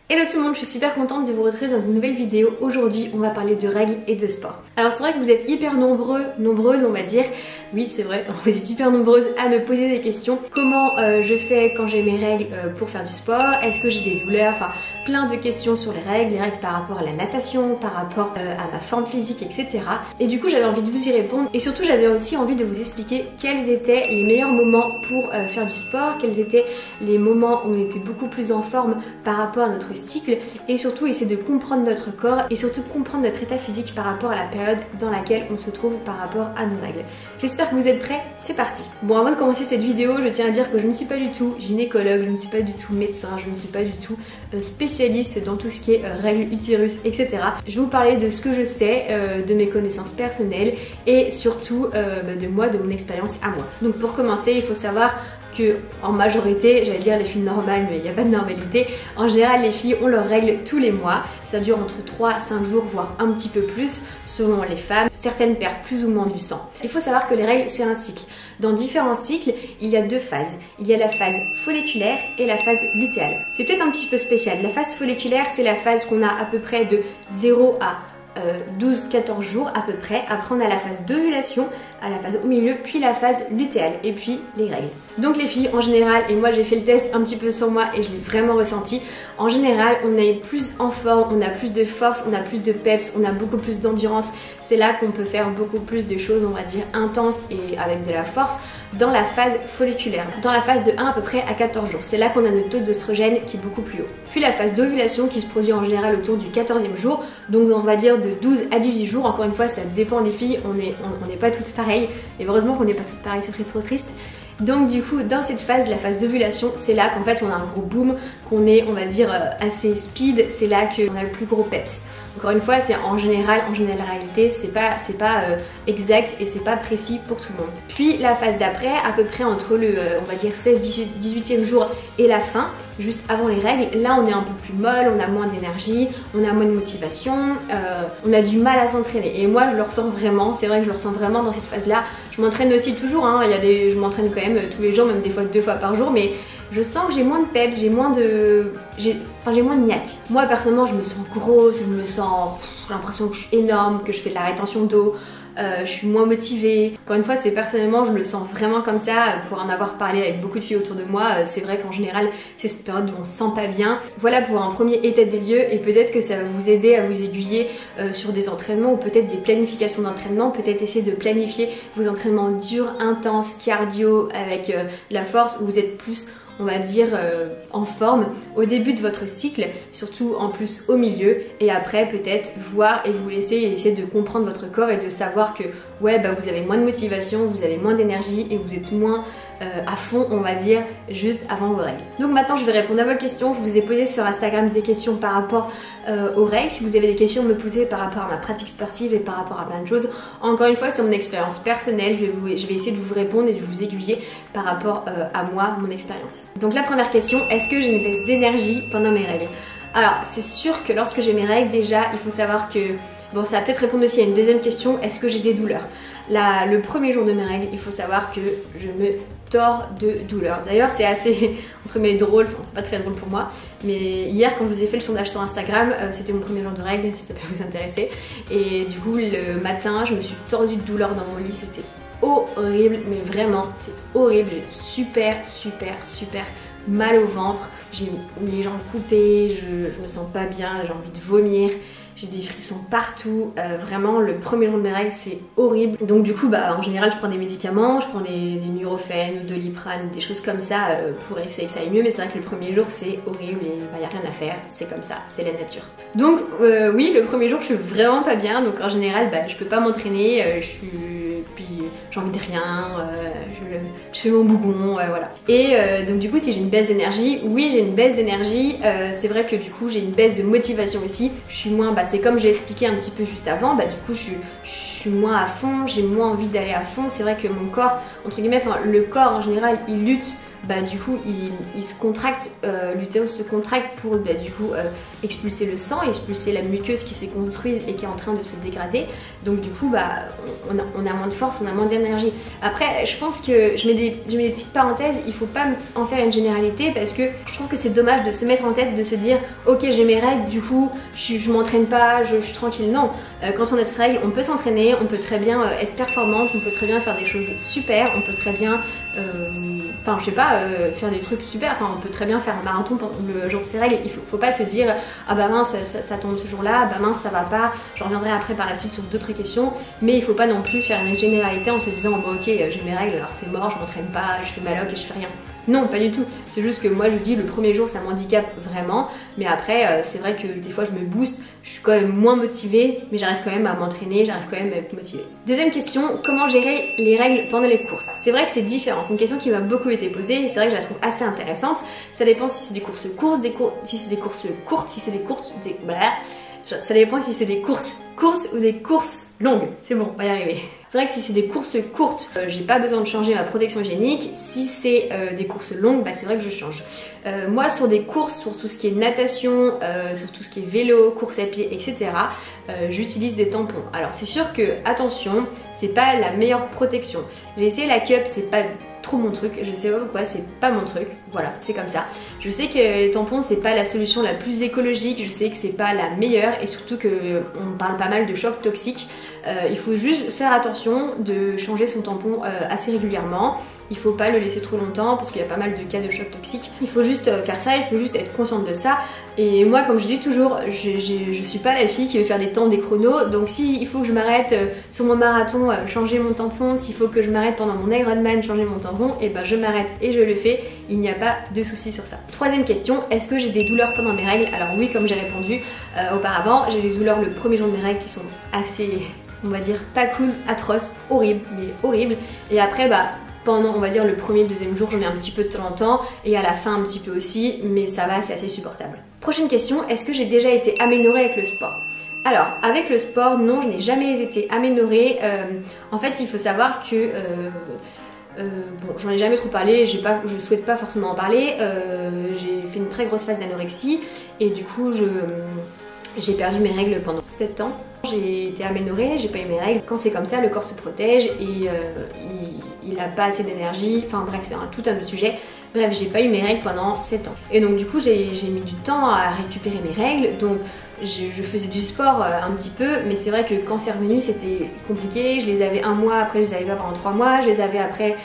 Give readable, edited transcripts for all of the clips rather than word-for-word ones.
Hello tout le monde, je suis super contente de vous retrouver dans une nouvelle vidéo. Aujourd'hui, on va parler de règles et de sport. Alors c'est vrai que vous êtes hyper nombreuses on va dire. Oui c'est vrai, vous êtes hyper nombreuses à me poser des questions. Comment je fais quand j'ai mes règles pour faire du sport? Est-ce que j'ai des douleurs? Enfin plein de questions sur les règles par rapport à la natation, par rapport à ma forme physique, etc. Et du coup j'avais envie de vous y répondre et surtout j'avais aussi envie de vous expliquer quels étaient les meilleurs moments pour faire du sport, quels étaient les moments où on était beaucoup plus en forme par rapport à notre cycle et surtout essayer de comprendre notre corps et surtout comprendre notre état physique par rapport à la période dans laquelle on se trouve par rapport à nos règles. J'espère que vous êtes prêts, c'est parti. Bon, avant de commencer cette vidéo, je tiens à dire que je ne suis pas du tout gynécologue, je ne suis pas du tout médecin, je ne suis pas du tout spécialiste dans tout ce qui est règles, utérus, etc. Je vais vous parler de ce que je sais, de mes connaissances personnelles et surtout de moi, de mon expérience à moi. Donc pour commencer, il faut savoir que en majorité, j'allais dire les filles normales, mais il n'y a pas de normalité. En général, les filles ont leurs règles tous les mois. Ça dure entre 3 à 5 jours, voire un petit peu plus, selon les femmes. Certaines perdent plus ou moins du sang. Il faut savoir que les règles, c'est un cycle. Dans différents cycles, il y a deux phases. Il y a la phase folliculaire et la phase lutéale. C'est peut-être un petit peu spécial. La phase folliculaire, c'est la phase qu'on a à peu près de 0 à 12-14 jours à peu près. Après on a la phase d'ovulation, à la phase au milieu, puis la phase lutéale et puis les règles. Donc les filles en général, et moi j'ai fait le test un petit peu sur moi et je l'ai vraiment ressenti, en général on est plus en forme, on a plus de force, on a plus de peps, on a beaucoup plus d'endurance. C'est là qu'on peut faire beaucoup plus de choses, on va dire intenses et avec de la force dans la phase folliculaire, dans la phase de 1 à peu près à 14 jours. C'est là qu'on a notre taux d'oestrogène qui est beaucoup plus haut. Puis la phase d'ovulation qui se produit en général autour du 14e jour, donc on va dire de 12 à 18 jours. Encore une fois, ça dépend des filles, on n'est pas toutes pareilles, et heureusement qu'on n'est pas toutes pareilles, ce serait trop triste. Donc du coup, dans cette phase, la phase d'ovulation, c'est là qu'en fait on a un gros boom, qu'on est, on va dire, assez speed, c'est là qu'on a le plus gros peps. Encore une fois, c'est en généralité, c'est pas exact et c'est pas précis pour tout le monde. Puis la phase d'après, à peu près entre le, on va dire 16-18e jour et la fin, juste avant les règles, là on est un peu plus molle, on a moins d'énergie, on a moins de motivation, on a du mal à s'entraîner. Et moi je le ressens vraiment, c'est vrai que je le ressens vraiment dans cette phase-là. Je m'entraîne aussi toujours, hein. Je m'entraîne quand même tous les jours, même des fois 2 fois par jour, mais je sens que j'ai moins de peps, j'ai moins de niaque. Moi personnellement je me sens grosse, j'ai l'impression que je suis énorme, que je fais de la rétention d'eau, je suis moins motivée. Encore une fois, c'est personnellement, je me sens vraiment comme ça. Pour en avoir parlé avec beaucoup de filles autour de moi, c'est vrai qu'en général, c'est cette période où on se sent pas bien. Voilà pour un premier état des lieux et peut-être que ça va vous aider à vous aiguiller sur des entraînements ou peut-être des planifications d'entraînement. Peut-être essayer de planifier vos entraînements durs, intenses, cardio avec la force où vous êtes plus, on va dire, en forme au début de votre cycle, surtout en plus au milieu, et après peut-être voir et vous laisser essayer de comprendre votre corps et de savoir que ouais bah vous avez moins de motivation, vous avez moins d'énergie et vous êtes moins à fond, on va dire, juste avant vos règles. Donc maintenant je vais répondre à vos questions. Je vous ai posé sur Instagram des questions par rapport aux règles. Si vous avez des questions à me poser par rapport à ma pratique sportive et par rapport à plein de choses, encore une fois c'est mon expérience personnelle, je vais essayer de vous répondre et de vous aiguiller par rapport à moi, mon expérience. Donc la première question, est-ce que j'ai une baisse d'énergie pendant mes règles? Alors c'est sûr que lorsque j'ai mes règles, déjà il faut savoir que, bon ça va peut-être répondre aussi à une deuxième question, est-ce que j'ai des douleurs? Le premier jour de mes règles, il faut savoir que je me tords de douleur. D'ailleurs c'est assez entre mes drôle, enfin c'est pas très drôle pour moi, mais hier quand je vous ai fait le sondage sur Instagram, c'était mon premier jour de règles si ça peut vous intéresser, et du coup le matin je me suis tordue de douleur dans mon lit, c'était horrible, mais vraiment c'est horrible, j'ai super mal au ventre, j'ai les jambes coupées, je me sens pas bien, j'ai envie de vomir, j'ai des frissons partout, vraiment le premier jour de mes règles c'est horrible. Donc du coup bah en général je prends des médicaments, je prends des Nurofen ou Doliprane, des choses comme ça pour essayer que ça aille mieux, mais c'est vrai que le premier jour c'est horrible et bah, y a rien à faire, c'est comme ça, c'est la nature. Donc oui, le premier jour je suis vraiment pas bien, donc en général bah, je peux pas m'entraîner, puis j'ai envie de rien, je fais mon bougon, voilà. Et donc du coup si j'ai une baisse d'énergie, oui j'ai une baisse d'énergie, c'est vrai que du coup j'ai une baisse de motivation aussi, je suis moins, bah, c'est comme j'ai expliqué un petit peu juste avant, bah du coup je suis moins à fond, j'ai moins envie d'aller à fond, c'est vrai que mon corps, entre guillemets, enfin le corps en général il lutte bah du coup il se contracte, l'utérus se contracte pour bah, du coup expulser le sang, expulser la muqueuse qui s'est construite et qui est en train de se dégrader. Donc du coup bah on a moins de force, on a moins d'énergie. Après je pense que je mets des petites parenthèses, il faut pas en faire une généralité parce que je trouve que c'est dommage de se mettre en tête, de se dire ok j'ai mes règles, du coup je m'entraîne pas, je suis tranquille. Non, quand on a ses règles on peut s'entraîner, on peut très bien être performante, on peut très bien faire des choses super, on peut très bien enfin je sais pas, faire des trucs super, enfin on peut très bien faire un marathon le jour de ses règles. Il faut pas se dire ah bah mince ça tombe ce jour là, bah mince ça va pas, je reviendrai après par la suite sur d'autres questions, mais il faut pas non plus faire une généralité en se disant bon ok j'ai mes règles alors c'est mort, je m'entraîne pas, je fais ma loc et je fais rien. Non, pas du tout. C'est juste que moi je dis le premier jour ça m'handicape vraiment, mais après c'est vrai que des fois je me booste, je suis quand même moins motivée, mais j'arrive quand même à m'entraîner, j'arrive quand même à être motivée. Deuxième question, comment gérer les règles pendant les courses? C'est vrai que c'est différent, c'est une question qui m'a beaucoup été posée et c'est vrai que je la trouve assez intéressante. Ça dépend si c'est des courses courtes, si c'est des courses courtes, si c'est des courses... Ça dépend si c'est des courses courtes ou des courses longues. C'est bon, on va y arriver. C'est vrai que si c'est des courses courtes, j'ai pas besoin de changer ma protection hygiénique. Si c'est des courses longues, bah c'est vrai que je change. Moi sur des courses, sur tout ce qui est natation, sur tout ce qui est vélo, course à pied, etc. J'utilise des tampons. Alors c'est sûr que, attention, c'est pas la meilleure protection. J'ai essayé la cup, c'est pas trop mon truc, je sais pas pourquoi, c'est pas mon truc, voilà, c'est comme ça. Je sais que les tampons c'est pas la solution la plus écologique, je sais que c'est pas la meilleure et surtout que on parle pas mal de chocs toxiques. Il faut juste faire attention de changer son tampon assez régulièrement. Il faut pas le laisser trop longtemps parce qu'il y a pas mal de cas de choc toxique. Il faut juste faire ça, il faut juste être consciente de ça. Et moi, comme je dis toujours, je suis pas la fille qui veut faire des temps, des chronos. Donc si il faut que je m'arrête sur mon marathon, changer mon tampon, s'il faut que je m'arrête pendant mon Ironman, changer mon tampon, et ben je m'arrête et je le fais. Il n'y a pas de souci sur ça. Troisième question, est-ce que j'ai des douleurs pendant mes règles? Alors oui, comme j'ai répondu auparavant, j'ai des douleurs le premier jour de mes règles qui sont assez, on va dire, pas cool, atroces, horribles, mais horribles. Et après, bah pendant, on va dire, le premier, deuxième jour, j'en ai un petit peu de temps en temps et à la fin un petit peu aussi, mais ça va, c'est assez supportable. Prochaine question, est-ce que j'ai déjà été améliorée avec le sport? Alors, avec le sport, non, je n'ai jamais été améliorée. En fait, il faut savoir que... bon, j'en ai jamais trop parlé, je souhaite pas forcément en parler. J'ai fait une très grosse phase d'anorexie et du coup, j'ai perdu mes règles pendant 7 ans. J'ai été aménorrhée, j'ai pas eu mes règles. Quand c'est comme ça, le corps se protège et il a pas assez d'énergie. Enfin bref, c'est tout un autre sujet. Bref, j'ai pas eu mes règles pendant 7 ans. Et donc du coup, j'ai mis du temps à récupérer mes règles. Donc je faisais du sport un petit peu, mais c'est vrai que quand c'est revenu, c'était compliqué. Je les avais un mois, après je les avais pas pendant 3 mois, je les avais après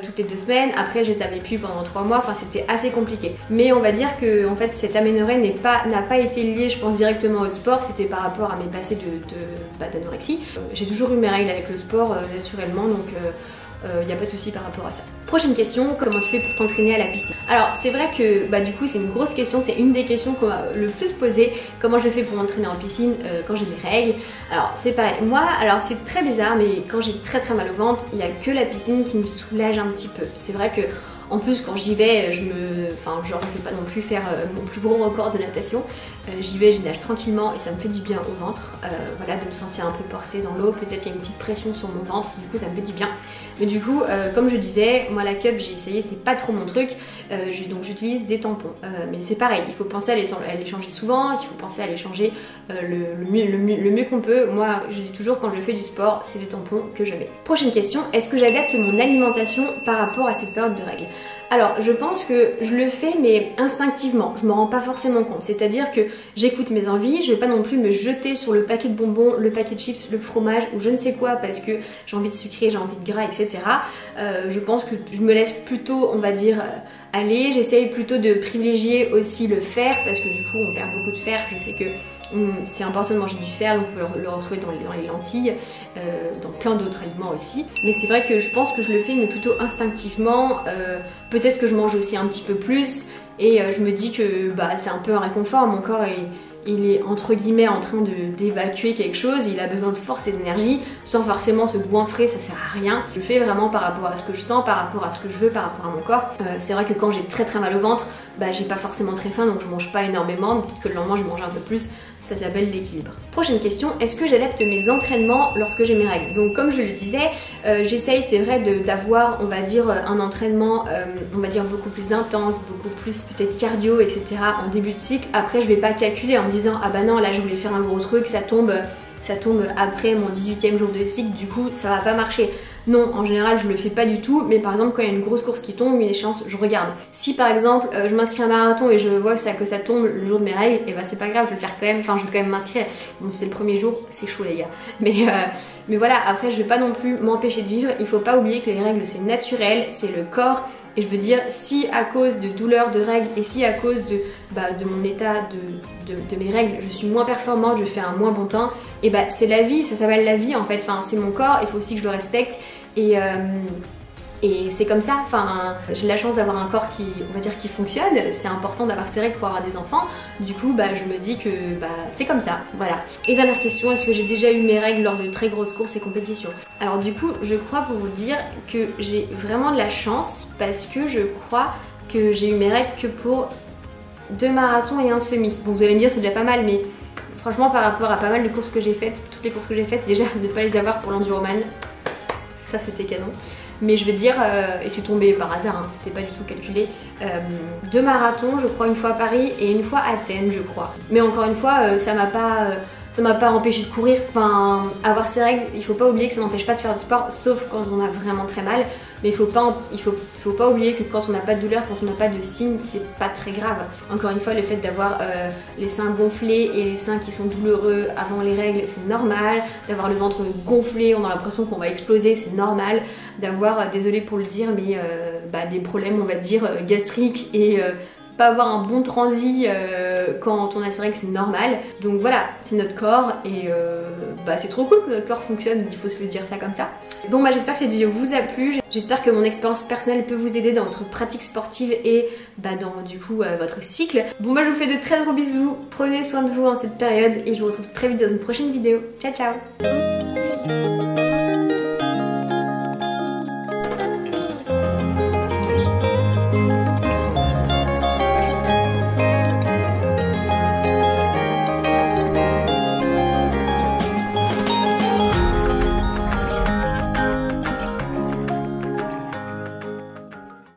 toutes les 2 semaines, après je les avais plus pendant 3 mois, enfin c'était assez compliqué. Mais on va dire que en fait cette aménorrhée n'a pas été liée, je pense, directement au sport, c'était par rapport à mes passés d'anorexie. J'ai toujours eu mes règles avec le sport naturellement, donc il n'y a pas de souci par rapport à ça. Prochaine question, comment tu fais pour t'entraîner à la piscine? Alors c'est vrai que du coup c'est une grosse question, c'est une des questions qu'on m'a le plus posée. Comment je fais pour m'entraîner en piscine quand j'ai mes règles? Alors c'est pareil, moi alors c'est très bizarre, mais quand j'ai très mal au ventre, il n'y a que la piscine qui me soulage un petit peu. C'est vrai que en plus quand j'y vais, je vais pas non plus faire mon plus gros record de natation. J'y vais, je nage tranquillement et ça me fait du bien au ventre. Voilà, de me sentir un peu portée dans l'eau. Peut-être il y a une petite pression sur mon ventre, du coup ça me fait du bien. Mais du coup, comme je disais, moi la cup j'ai essayé, c'est pas trop mon truc. Donc j'utilise des tampons. Mais c'est pareil, il faut penser à les changer souvent, il faut penser à les changer le mieux qu'on peut. Moi je dis toujours quand je fais du sport, c'est des tampons que je mets. Prochaine question, est-ce que j'adapte mon alimentation par rapport à cette période de règles? Alors je pense que je le fais mais instinctivement, je me rends pas forcément compte, c'est-à-dire que j'écoute mes envies, je vais pas non plus me jeter sur le paquet de bonbons, le paquet de chips, le fromage ou je ne sais quoi parce que j'ai envie de sucrer, j'ai envie de gras, etc. Je pense que je me laisse plutôt, on va dire, aller, j'essaye plutôt de privilégier aussi le fer parce que du coup on perd beaucoup de fer, je sais que c'est important de manger du fer, donc on peut le retrouver dans les lentilles, dans plein d'autres aliments aussi. Mais c'est vrai que je pense que je le fais mais plutôt instinctivement, peut-être que je mange aussi un petit peu plus et je me dis que c'est un peu un réconfort, mon corps il est entre guillemets en train d'évacuer quelque chose, il a besoin de force et d'énergie sans forcément se goinfrer, ça sert à rien. Je le fais vraiment par rapport à ce que je sens, par rapport à ce que je veux, par rapport à mon corps. C'est vrai que quand j'ai très mal au ventre, bah j'ai pas forcément très faim donc je mange pas énormément, mais peut-être que le lendemain je mange un peu plus. Ça s'appelle l'équilibre. Prochaine question, est-ce que j'adapte mes entraînements lorsque j'ai mes règles? Donc comme je le disais, j'essaye, c'est vrai, d'avoir, on va dire, un entraînement, on va dire beaucoup plus intense, beaucoup plus peut-être cardio, etc. en début de cycle. Après je vais pas calculer en me disant ah bah non là je voulais faire un gros truc, ça tombe après mon 18e jour de cycle, du coup ça va pas marcher. Non, en général je le fais pas du tout, mais par exemple quand il y a une grosse course qui tombe, une échéance, je regarde. Si par exemple je m'inscris à un marathon et je vois que ça tombe le jour de mes règles, et bah c'est pas grave, je vais le faire quand même, enfin je vais quand même m'inscrire. Bon c'est le premier jour, c'est chaud les gars. Mais voilà, après je vais pas non plus m'empêcher de vivre, il faut pas oublier que les règles c'est naturel, c'est le corps. Et je veux dire, si à cause de douleurs de règles et si à cause de mon état de mes règles, je suis moins performante, je fais un moins bon temps, et bah c'est la vie, ça s'appelle la vie en fait, enfin c'est mon corps, il faut aussi que je le respecte et c'est comme ça, enfin j'ai la chance d'avoir un corps qui, on va dire, qui fonctionne, c'est important d'avoir ses règles pour avoir des enfants, du coup bah je me dis que bah c'est comme ça, voilà. Et dernière question, est-ce que j'ai déjà eu mes règles lors de très grosses courses et compétitions? Alors du coup je crois pour vous dire que j'ai vraiment de la chance parce que je crois que j'ai eu mes règles que pour 2 marathons et un semi. Bon vous allez me dire c'est déjà pas mal, mais franchement par rapport à pas mal de courses que j'ai faites, toutes les courses que j'ai faites, déjà ne pas les avoir pour l'enduroman, ça c'était canon. Mais je veux dire, et c'est tombé par hasard, hein, c'était pas du tout calculé, 2 marathons, je crois, une fois à Paris et une fois à Athènes, je crois. Mais encore une fois, ça m'a pas empêché de courir. Enfin, avoir ses règles, il faut pas oublier que ça n'empêche pas de faire du sport, sauf quand on a vraiment très mal. Mais il faut pas oublier que quand on n'a pas de douleur, quand on n'a pas de signes, c'est pas très grave. Encore une fois, le fait d'avoir les seins gonflés et les seins qui sont douloureux avant les règles, c'est normal. D'avoir le ventre gonflé, on a l'impression qu'on va exploser, c'est normal. D'avoir, désolé pour le dire, mais des problèmes, on va dire, gastriques et pas avoir un bon transit quand on a ses règles, c'est normal. Donc voilà, c'est notre corps et c'est trop cool que notre corps fonctionne, il faut se dire ça comme ça. Bon bah j'espère que cette vidéo vous a plu, j'espère que mon expérience personnelle peut vous aider dans votre pratique sportive et dans du coup votre cycle. Bon bah je vous fais de très gros bisous, prenez soin de vous en cette période et je vous retrouve très vite dans une prochaine vidéo. Ciao ciao.